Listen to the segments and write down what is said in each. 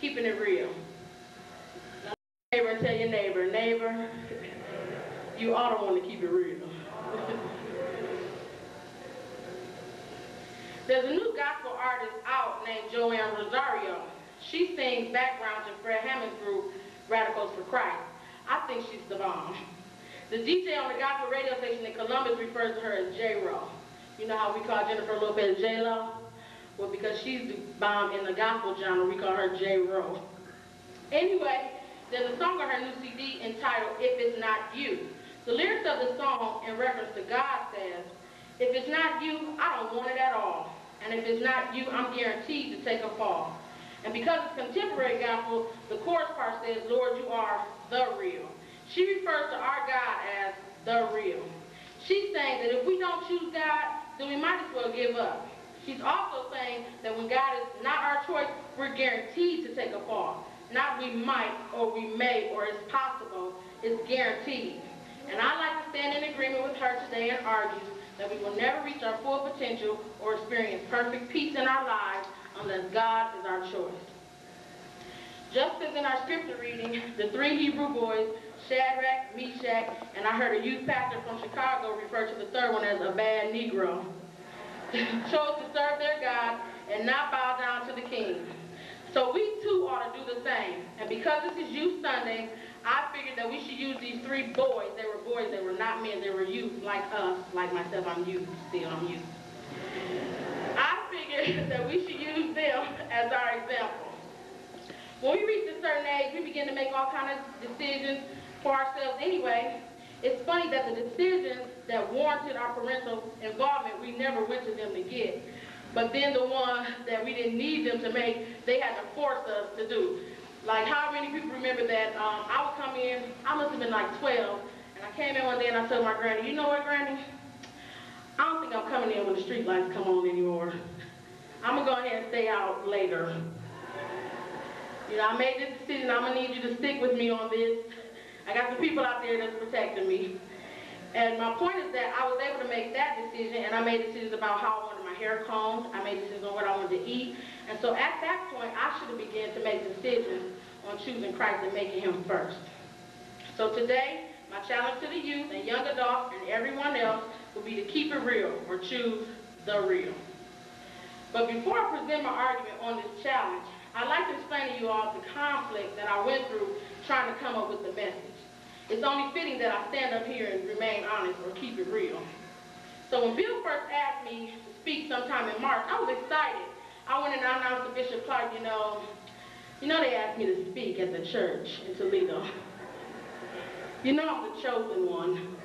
keeping it real. Now, neighbor, and tell your neighbor, neighbor, you ought to want to keep it real. There's a new gospel artist out named Joanne Rosario. She sings background to Fred Hammond's group, Radicals for Christ. I think she's the bomb. The DJ on the gospel radio station in Columbus refers to her as J-Ro. You know how we call Jennifer Lopez J-Lo? Well, because she's the bomb in the gospel genre, we call her J-Ro. Anyway, there's a song on her new CD entitled, If It's Not You. The lyrics of the song in reference to God says, if it's not you, I don't want it at all. And if it's not you, I'm guaranteed to take a fall. And because it's contemporary gospel, the chorus part says, Lord, you are the real. She refers to our God as the real. She's saying that if we don't choose God, then we might as well give up. She's also saying that when God is not our choice, we're guaranteed to take a fall. Not we might, or we may, or it's possible. It's guaranteed. And I'd like to stand in agreement with her today and argue that we will never reach our full potential or experience perfect peace in our lives unless God is our choice. Just as in our scripture reading, the three Hebrew boys, Shadrach, Meshach, and I heard a youth pastor from Chicago refer to the third one as a bad Negro, chose to serve their God and not bow down to the king. So we too ought to do the same. And because this is Youth Sunday, I figured that we should use these three boys. They were boys, they were not men, they were youth like us, like myself, I'm youth, still I'm youth. I figured that we should use them as our example. When we reach a certain age, we begin to make all kinds of decisions for ourselves anyway. It's funny that the decisions that warranted our parental involvement, we never went to them to get. But then the ones that we didn't need them to make, they had to force us to do. Like how many people remember that I would come in, I must have been like 12, and I came in one day and I told my granny, you know what, Granny? I don't think I'm coming in when the street lights come on anymore. I'm going to go ahead and stay out later. You know, I made this decision, I'm going to need you to stick with me on this. I got some people out there that's protecting me. And my point is that I was able to make that decision, and I made decisions about how I wanted my hair combed. I made decisions on what I wanted to eat. And so at that point, I should have begun to make decisions on choosing Christ and making him first. So today, my challenge to the youth and young adults and everyone else will be to keep it real or choose the real. But before I present my argument on this challenge, I'd like to explain to you all the conflict that I went through trying to come up with the message. It's only fitting that I stand up here and remain honest or keep it real. So when Bill first asked me to speak sometime in March, I was excited. I went and announced to Bishop Clark, you know they asked me to speak at the church in Toledo. You know I'm the chosen one.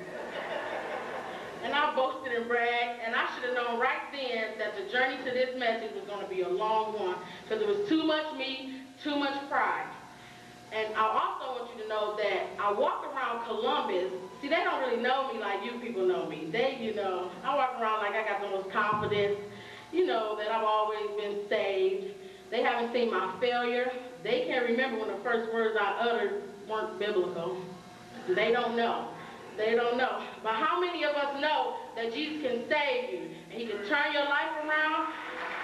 And I boasted and bragged, and I should have known right then that the journey to this message was going to be a long one, because it was too much me, too much pride. And I also want you to know that I walk around Columbus. See, they don't really know me like you people know me. I walk around like I got the most confidence, that I've always been saved. They haven't seen my failure. They can't remember when the first words I uttered weren't biblical. They don't know. They don't know. But how many of us know that Jesus can save you, and he can turn your life around,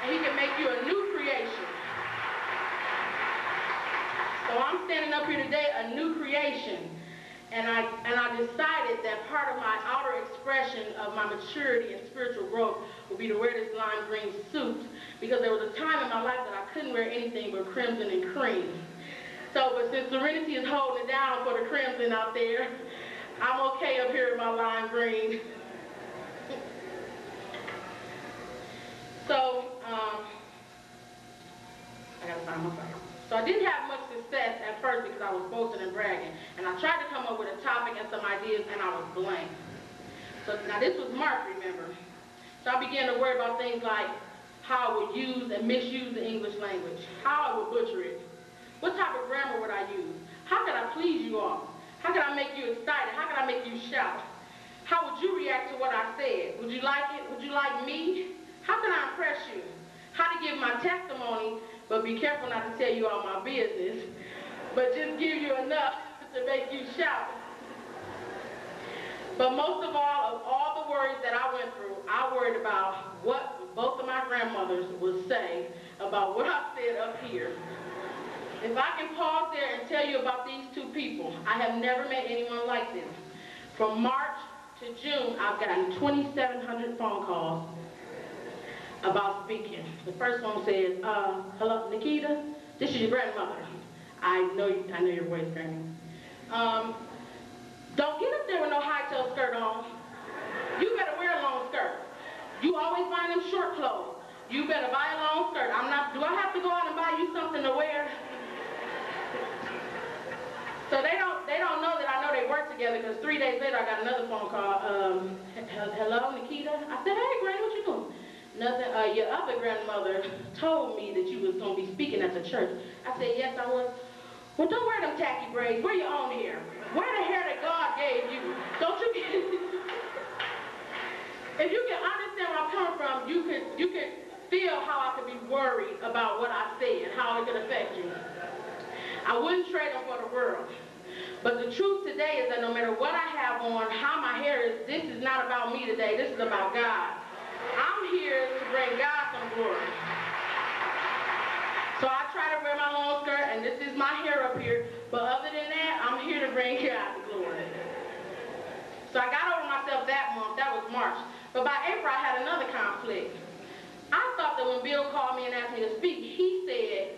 and he can make you a new creation? So I'm standing up here today, a new creation. And I decided that part of my outer expression of my maturity and spiritual growth would be to wear this lime green suit, because there was a time in my life that I couldn't wear anything but crimson and cream. But since Serenity is holding it down for the crimson out there, I'm okay up here in my lime green. I gotta find my fire. So I didn't have much success at first because I was boasting and bragging. And I tried to come up with a topic and some ideas, and I was blank. So now this was March, remember. So I began to worry about things like how I would use and misuse the English language, how I would butcher it, what type of grammar would I use, how could I please you all, how could I make you excited, how could I make you shout, how would you react to what I said, would you like it, would you like me, how can I impress you, how to give my testimony, but be careful not to tell you all my business, but just give you enough to make you shout. But most of all the worries that I went through, I worried about what both of my grandmothers would say about what I said up here. If I can pause there and tell you about these two people, I have never met anyone like them. From March to June, I've gotten 2,700 phone calls about speaking. The first one says, hello, Nikita, this is your grandmother. I know your voice, Granny. Don't get up there with no high-tail skirt on. You better wear a long skirt. You always buy them short clothes. You better buy a long skirt. Do I have to go out and buy you something to wear? So they don't know that I know they work together, because 3 days later I got another phone call. Hello, Nikita? I said, hey, Granny, what you doing? Nothing. Your other grandmother told me that you was going to be speaking at the church. I said, yes, I was. Well, don't wear them tacky braids. Wear your own hair. Wear the hair that God gave you. Don't you get If you can understand where I'm coming from, you could feel how I could be worried about what I say and how it could affect you. I wouldn't trade them for the world. But the truth today is that no matter what I have on, how my hair is, this is not about me today. This is about God. I'm here to bring God some glory. So I try to wear my long skirt, and this is my hair up here. But other than that, I'm here to bring God the glory. So I got over myself that month. That was March. But by April, I had another conflict. I thought that when Bill called me and asked me to speak, he said,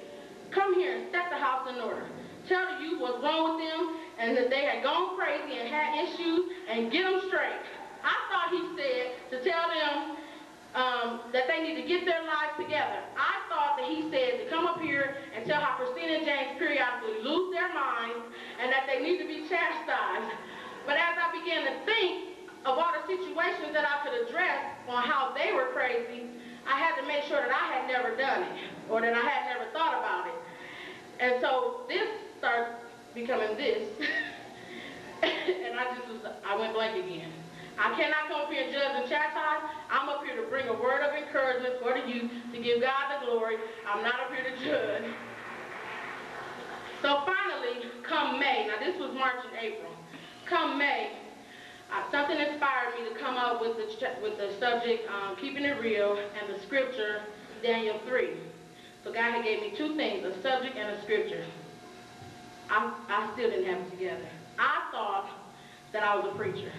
come here and set the house in order. Tell the youth what's wrong with them and that they had gone crazy and had issues and get them straight. I thought he said to tell them that they need to get their lives together. I thought that he said to come up here and tell how Christina and James periodically lose their minds and that they need to be chastised. But as I began to think of all the situations that I could address on how they were crazy, I had to make sure that I had never done it or that I had never thought about it. And so this starts becoming this. And I went blank again. I cannot come up here and judge and chastise. I'm up here to bring a word of encouragement for the youth, to give God the glory. I'm not up here to judge. So finally, come May, now this was March and April. Come May, something inspired me to come up with the subject, keeping it real, and the scripture, Daniel 3. So God had gave me two things, a subject and a scripture. I still didn't have it together. I thought that I was a preacher.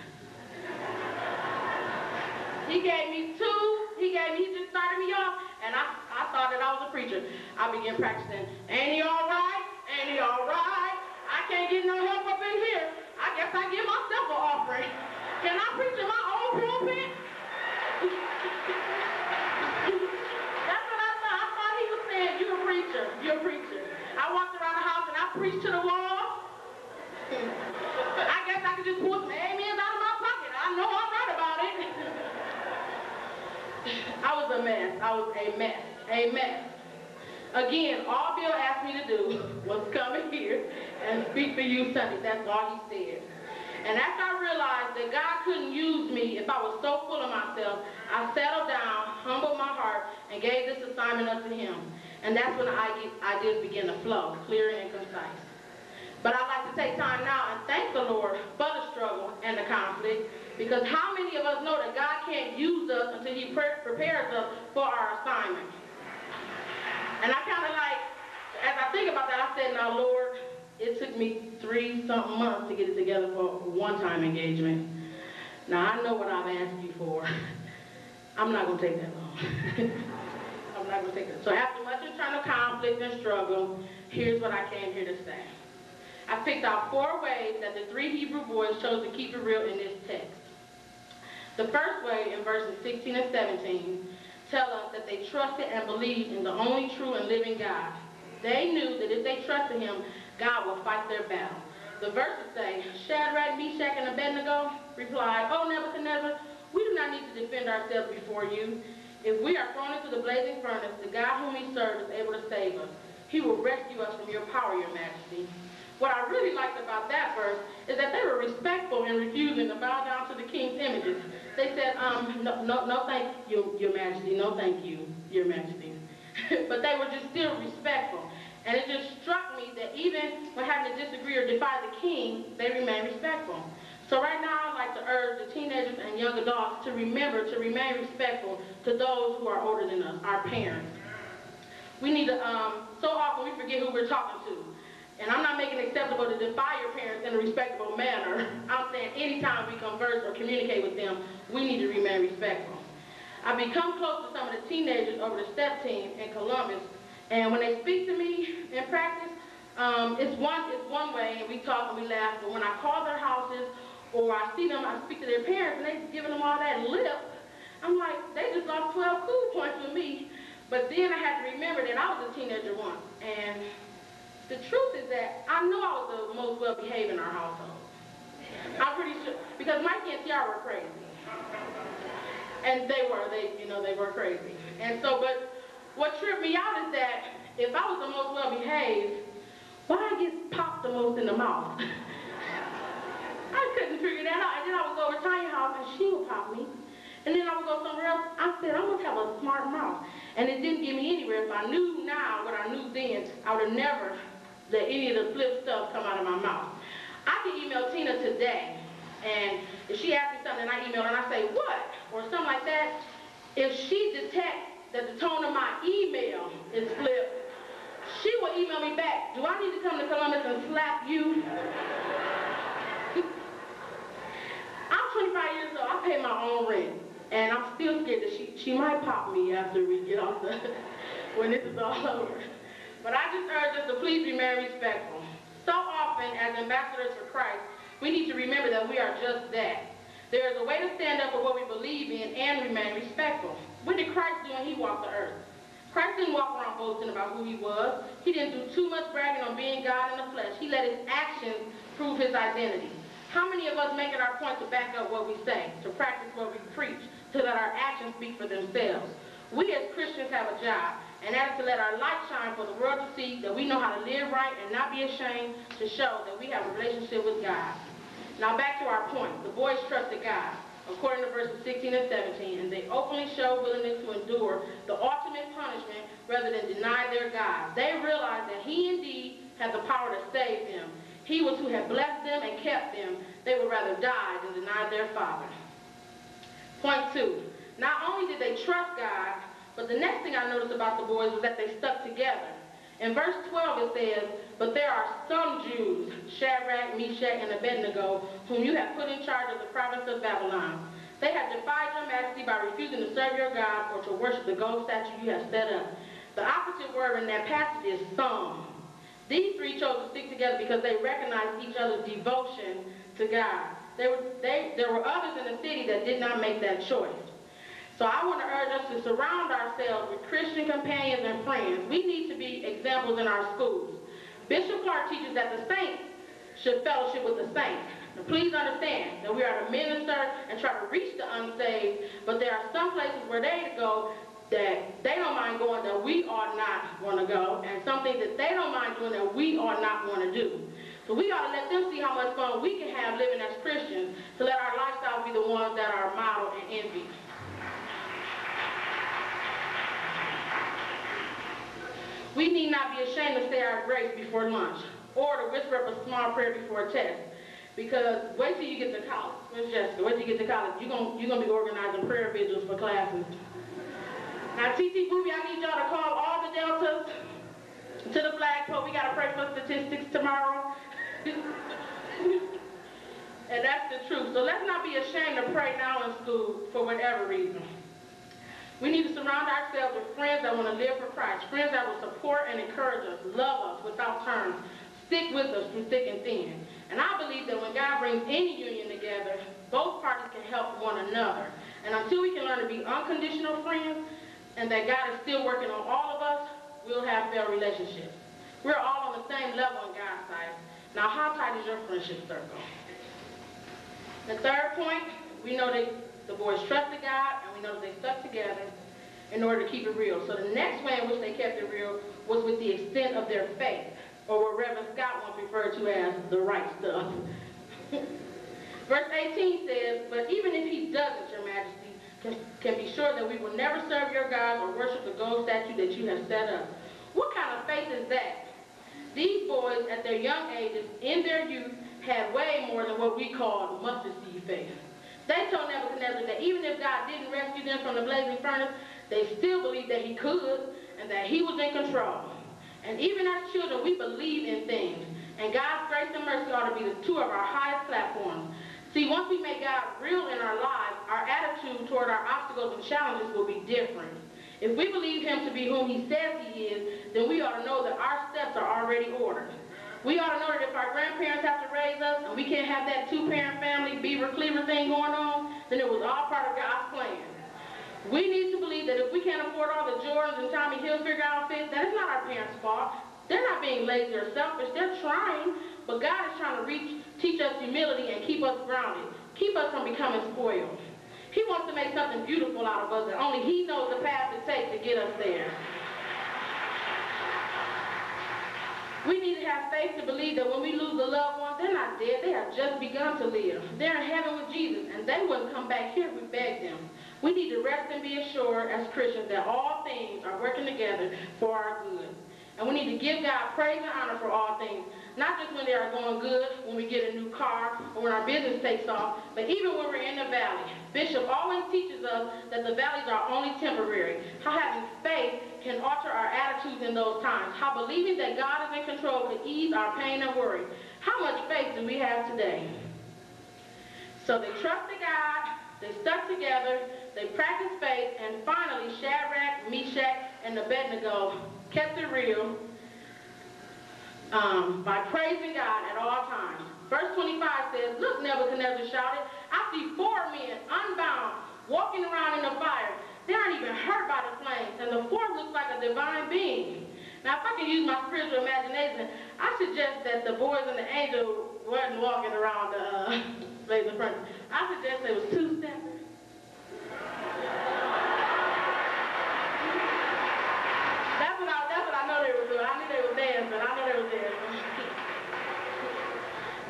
He just started me off, and I thought that I was a preacher. I began practicing, ain't he all right? Ain't he all right? I can't get no help up in here. I guess I give myself an offering. Can I preach in my own pulpit? That's what I thought. I thought he was saying, you're a preacher. You're a preacher. I walked around the house and I preached to the wall. I guess I could just pull some amens out of my pocket. I know I'm right about it. I was a mess. I was a mess. A mess. Again, all Bill asked me to do was come in here and speak for you Sunday. That's all he said. And after I realized that God couldn't use me if I was so full of myself, I settled down, humbled my heart, and gave this assignment up to him. And that's when ideas began to flow, clear and concise. But I'd like to take time now and thank the Lord for the struggle and the conflict, because how many of us know that God can't use us until he prepares us for our assignment? And I kind of like, as I think about that, I said, now Lord, it took me 3-something months to get it together for a one-time engagement. Now I know what I've asked you for. I'm not going to take that long. I'm not going to take that. So after much internal conflict and struggle, here's what I came here to say. I picked out 4 ways that the 3 Hebrew boys chose to keep it real in this text. The first way, in verses 16 and 17, tell us that they trusted and believed in the only true and living God. They knew that if they trusted him, God will fight their battle. The verses say, Shadrach, Meshach, and Abednego replied, "O Nebuchadnezzar, we do not need to defend ourselves before you. If we are thrown into the blazing furnace, the God whom we serve is able to save us. He will rescue us from your power, your majesty." What I really liked about that verse is that they were respectful in refusing to bow down to the king's images. They said, no thank you, your majesty, no thank you, your majesty. But they were just still respectful. And it just struck me that even when having to disagree or defy the king, they remained respectful. So right now, I'd like to urge the teenagers and young adults to remember to remain respectful to those who are older than us, our parents. We need to, so often we forget who we're talking to. And I'm not making it acceptable to defy your parents in a respectable manner. I'm saying anytime we converse or communicate with them, we need to remain respectful. I've become close to some of the teenagers over the STEP team in Columbus, and when they speak to me in practice, it's one way, and we talk and we laugh, but when I call their houses or I see them, I speak to their parents, and they're giving them all that lip, I'm like, they just lost 12 cool points with me. But then I had to remember that I was a teenager once, and the truth is that I knew I was the most well-behaved in our household. I'm pretty sure, because Mikey and Tiara were crazy. And they were crazy. And so, but what tripped me out is that if I was the most well-behaved, why I get popped the most in the mouth? I couldn't figure that out. And then I would go over to Tanya's house and she would pop me. And then I would go somewhere else. I said, I must have a smart mouth. And it didn't get me anywhere. If I knew now what I knew then, I would have never let any of the flip stuff come out of my mouth. I can email Tina today, and if she asks me something and I email her and I say, what? Or something like that, if she detects that the tone of my email is flipped, she will email me back, do I need to come to Columbus and slap you? I'm 25 years old, I pay my own rent, and I'm still scared that she might pop me after we get off the, when this is all over. But I just urge us to please remain respectful. So often, as ambassadors for Christ, we need to remember that we are just that. There is a way to stand up for what we believe in and remain respectful. What did Christ do when he walked the earth? Christ didn't walk around boasting about who he was. He didn't do too much bragging on being God in the flesh. He let his actions prove his identity. How many of us make it our point to back up what we say, to practice what we preach, to let our actions speak for themselves? We as Christians have a job, and that is to let our light shine for the world to see that we know how to live right and not be ashamed, to show that we have a relationship with God. Now back to our point. The boys trusted God, according to verses 16 and 17, and they openly showed willingness to endure the ultimate punishment rather than deny their God. They realized that he indeed had the power to save them. He was who had blessed them and kept them. They would rather die than deny their Father. Point 2. Not only did they trust God, but the next thing I noticed about the boys was that they stuck together. In verse 12 it says, but there are some Jews, Shadrach, Meshach, and Abednego, whom you have put in charge of the province of Babylon. They have defied your majesty by refusing to serve your God or to worship the gold statue you have set up. The opposite word in that passage is some. These three chose to stick together because they recognized each other's devotion to God. There were others in the city that did not make that choice. So I want to urge us to surround ourselves with Christian companions and friends. We need to be examples in our schools. Bishop Clark teaches that the saints should fellowship with the saints. Now, please understand that we are to minister and try to reach the unsaved, but there are some places where they go that they don't mind going that we ought not want to go, and some things that they don't mind doing that we ought not want to do. So we ought to let them see how much fun we can have living as Christians, to let our lifestyle be the ones that are modeled and envied. We need not be ashamed to say our grace before lunch, or to whisper up a small prayer before a test. Because wait till you get to college. Miss Jessica, wait till you get to college. You're gonna be organizing prayer vigils for classes. Now, TT Booby, I need y'all to call all the deltas to the flagpole. We gotta pray for statistics tomorrow. And that's the truth. So let's not be ashamed to pray now in school for whatever reason. We need to surround ourselves with friends that want to live for Christ, friends that will support and encourage us, love us without terms, stick with us through thick and thin. And I believe that when God brings any union together, both parties can help one another. And until we can learn to be unconditional friends, and that God is still working on all of us, we'll have failed relationships. We're all on the same level in God's sight. Now, how tight is your friendship circle? The third point, we know that the boys trusted God, and we know that they stuck together in order to keep it real. So the next way in which they kept it real was with the extent of their faith, or what Reverend Scott once referred to as the right stuff. Verse 18 says, but even if he doesn't, your majesty, can be sure that we will never serve your gods or worship the gold statue that you have set up. What kind of faith is that? These boys, at their young ages, in their youth, had way more than what we call mustard seed faith. They told Nebuchadnezzar that even if God didn't rescue them from the blazing furnace, they still believed that he could and that he was in control. And even as children, we believe in things. God's grace and mercy ought to be the two of our highest platforms. See, once we make God real in our lives, our attitude toward our obstacles and challenges will be different. If we believe him to be whom he says he is, then we ought to know that our steps are already ordered. We ought to know that if our grandparents have to raise us and we can't have that two-parent family Beaver Cleaver thing going on, then it was all part of God's plan. We need to believe that if we can't afford all the Jordans and Tommy Hilfiger outfits, that it's not our parents' fault. They're not being lazy or selfish. They're trying, but God is trying to teach us humility and keep us grounded, keep us from becoming spoiled. He wants to make something beautiful out of us, and only he knows the path to take to get us there. We need to have faith to believe that when we lose a loved one, they're not dead. They have just begun to live. They're in heaven with Jesus, and they wouldn't come back here if we begged them. We need to rest and be assured as Christians that all things are working together for our good. And we need to give God praise and honor for all things, not just when they are going good, when we get a new car, or when our business takes off, but even when we're in the valley. Bishop always teaches us that the valleys are only temporary, how having faith can alter our attitudes in those times, how believing that God is in control can ease our pain and worry. How much faith do we have today? So they trusted God, they stuck together, they practiced faith, and finally Shadrach, Meshach, and Abednego kept it real by praising God at all times. Verse 25 says, "Look," Nebuchadnezzar shouted, "I see 4 men unbound, walking around in the fire. They aren't even hurt by the flames, and the fourth looks like a divine being." Now, if I can use my spiritual imagination, I suggest that the boys and the angel wasn't walking around the blazing furnace. I suggest it was two-steppers. That's what I know they were doing. I knew they were dancing. I know they were dancing.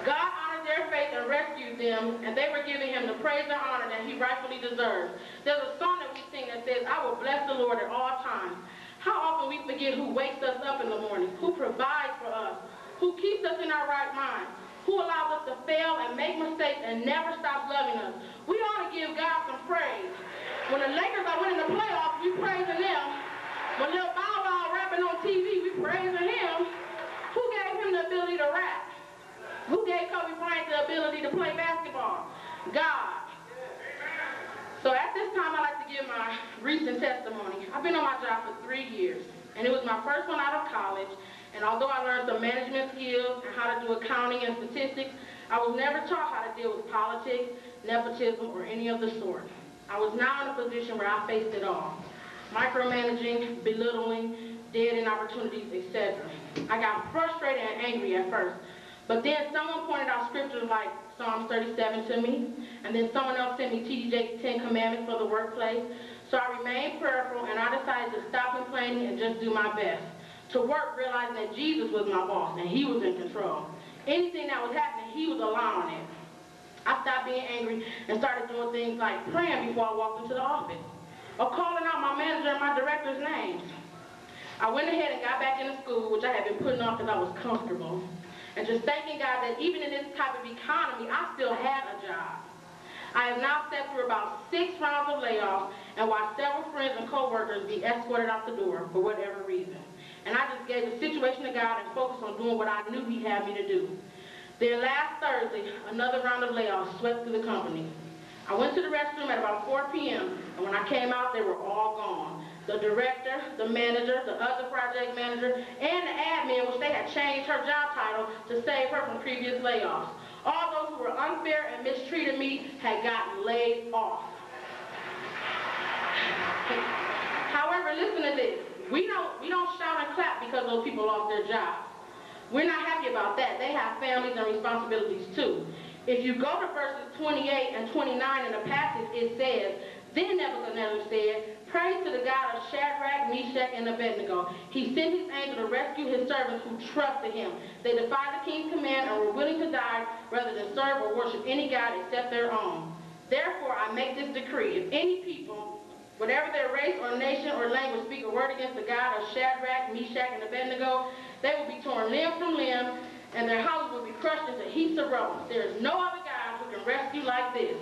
God honored their faith and rescued them, and they were giving him the praise and honor that he rightfully deserves. There's a song that we sing that says, "I will bless the Lord at all times." How often we forget who wakes us up in the morning, who provides for us, who keeps us in our right mind, who allows us to fail and make mistakes and never stops loving us. We ought to give God some praise. When the Lakers are winning the playoffs, we praising them. When Lil Bow Wow rapping on TV, we praising him. Who gave him the ability to rap? Who gave Kobe Bryant the ability to play basketball? God. So at this time, I'd like to give my recent testimony. I've been on my job for 3 years, and it was my first one out of college. And although I learned some management skills and how to do accounting and statistics, I was never taught how to deal with politics, nepotism, or any of the sort. I was now in a position where I faced it all. Micromanaging, belittling, dead-end opportunities, etc. I got frustrated and angry at first. But then someone pointed out scriptures like Psalms 37 to me, and then someone else sent me T.D. Jakes' 10 Commandments for the workplace. So I remained prayerful, and I decided to stop complaining and just do my best. To work, realizing that Jesus was my boss, and he was in control. Anything that was happening, he was allowing it. I stopped being angry and started doing things like praying before I walked into the office, or calling out my manager and my director's names. I went ahead and got back into school, which I had been putting off because I was comfortable, and just thanking God that even in this type of economy, I still had a job. I have now sat through about 6 rounds of layoffs and watched several friends and co-workers be escorted out the door for whatever reason. And I just gave the situation to God and focused on doing what I knew he had me to do. Then last Thursday, another round of layoffs swept through the company. I went to the restroom at about 4 p.m., and when I came out, they were all gone. The director, the manager, the other project manager, and the admin, which they had changed her job title to save her from previous layoffs. All those who were unfair and mistreated me had gotten laid off. However, listen to this. We don't shout and clap because those people lost their jobs. We're not happy about that. They have families and responsibilities too. If you go to verses 28 and 29 in the passage, it says, "Then Nebuchadnezzar said, 'Praise to the God of Shadrach, Meshach, and Abednego. He sent his angel to rescue his servants who trusted him. They defied the king's command and were willing to die rather than serve or worship any god except their own. Therefore I make this decree. If any people, whatever their race or nation or language, speak a word against the God of Shadrach, Meshach, and Abednego, they will be torn limb from limb, and their houses will be crushed into heaps of rubble. There is no other God who can rescue like this.'"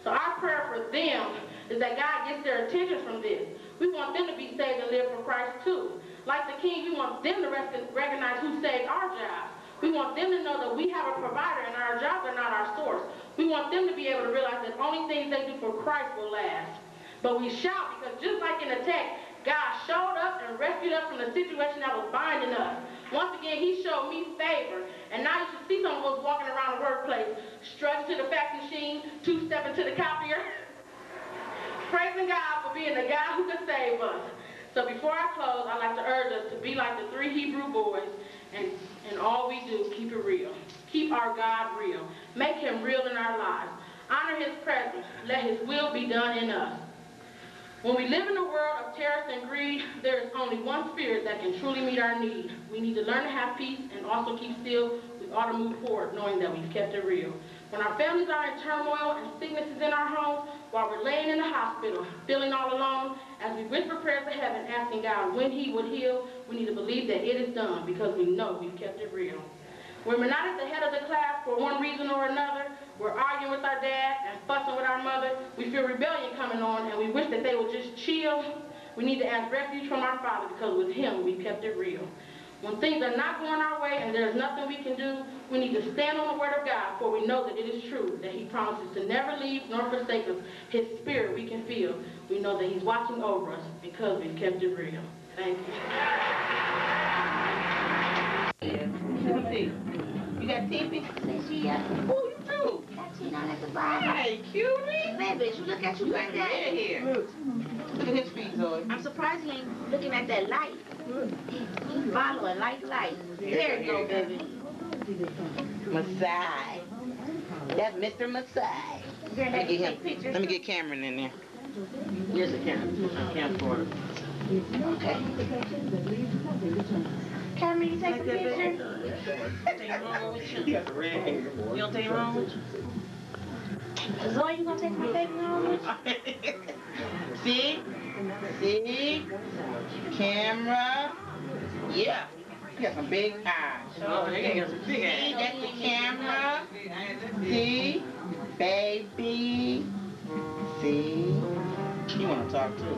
So our prayer for them is that God gets their attention from this. We want them to be saved and live for Christ too. Like the king, we want them to recognize who saved our jobs. We want them to know that we have a provider and our jobs are not our source. We want them to be able to realize that only things they do for Christ will last. But we shout because just like in the text, God showed up and rescued us from the situation that was binding us. Once again, he showed me favor. And now you should see some of us walking around the workplace, strutting to the fax machine, two-stepping to the copier, praising God for being the God who could save us. So before I close, I'd like to urge us to be like the 3 Hebrew boys, and in all we do, keep it real. Keep our God real. Make him real in our lives. Honor his presence. Let his will be done in us. When we live in a world of terror and greed, there is only one spirit that can truly meet our need. We need to learn to have peace and also keep still. We ought to move forward knowing that we've kept it real. When our families are in turmoil and sickness is in our homes, while we're laying in the hospital, feeling all alone, as we whisper prayers to heaven, asking God when he would heal, we need to believe that it is done because we know we've kept it real. When we're not at the head of the class for one reason or another, we're arguing with our dad and fussing with our mother, we feel rebellion coming on and we wish that they would just chill, we need to ask refuge from our Father because with him we've kept it real. When things are not going our way and there's nothing we can do, we need to stand on the word of God, for we know that it is true, that he promises to never leave nor forsake us. His spirit we can feel. We know that he's watching over us because we've kept it real. Thank you. You got TP? Yeah. Oh, you do? That's you down at the bottom. Hey, cutie. Baby, you look at you like that. Here. Look at his feet, Zoe. I'm surprised he ain't looking at that light. He's following light. There you go, baby. Masai. That's Mr. Masai. Let me get Cameron in there. Here's the camera. Camcorder. Okay. Cameron, you take a picture? You got the red hair. You don't take it wrong with you? Zoe, you gonna take my baby home with you? See? See? Camera. Yeah. You got some big eyes. Oh, you got some big eyes. See, that's the camera. See? Baby. See? You want to talk too?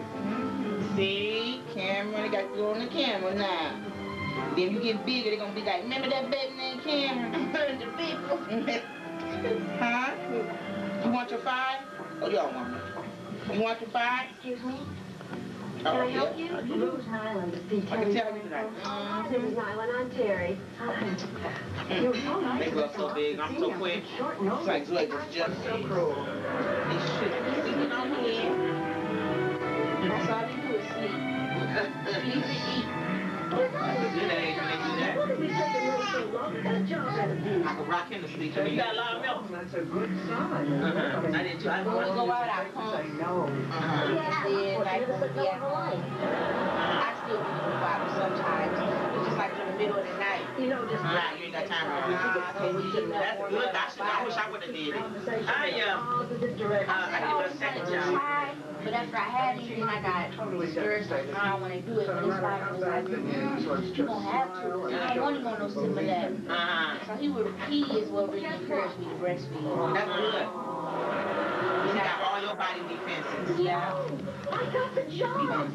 See? Camera. They got to go on the camera now. Then you get bigger, they're going to be like, remember that baby named Cameron? The people. Huh? You want your 5? Oh, y'all want me? You want your 5? Excuse me? Oh, Can I help you? Rose Highland is the I can tell you tonight. This is Nyland on Terry. You're so nice. They grow so big, I'm so quick. It's like Zoe was just so cruel. They should be sitting on here. That's all you do is sleep. Sleep and eat. That's a good age when they do that. What did we take a little so long? What kind of job that is? I could rock him to sleep. You got a lot of milk. That's a good sign. I did too. I When we go out, I pump. No. Then, like, when we be at home, I still be in the bottle sometimes. It's just like in the middle of the night. You know, just... Right, you ain't got time for it. That's good. I wish I would have did it. I did a second job. But after I had it, then I got discouraged. Like, I don't want to do it. But it's like, you don't have to. I don't want to go no similar. So he is what really encouraged me to breastfeed. That's good. You got all your body defenses. Yeah. I got the job.